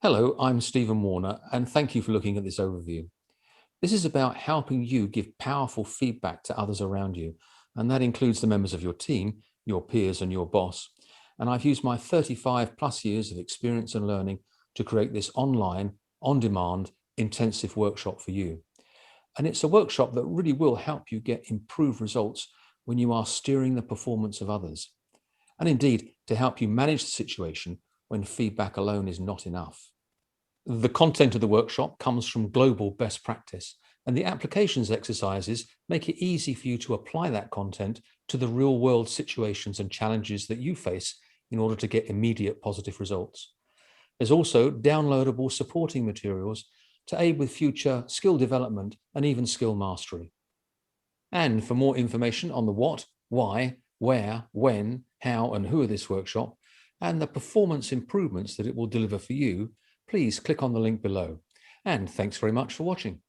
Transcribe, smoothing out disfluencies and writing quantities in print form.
Hello, I'm Stephen Warner, and thank you for looking at this overview. This is about helping you give powerful feedback to others around you, and that includes the members of your team, your peers, and your boss. And I've used my 35 plus years of experience and learning to create this online, on-demand, intensive workshop for you. And it's a workshop that really will help you get improved results when you are steering the performance of others, and indeed to help you manage the situation when feedback alone is not enough. The content of the workshop comes from global best practice, and the applications exercises make it easy for you to apply that content to the real world situations and challenges that you face in order to get immediate positive results. There's also downloadable supporting materials to aid with future skill development and even skill mastery. And for more information on the what, why, where, when, how, and who of this workshop, and the performance improvements that it will deliver for you, please click on the link below. And thanks very much for watching.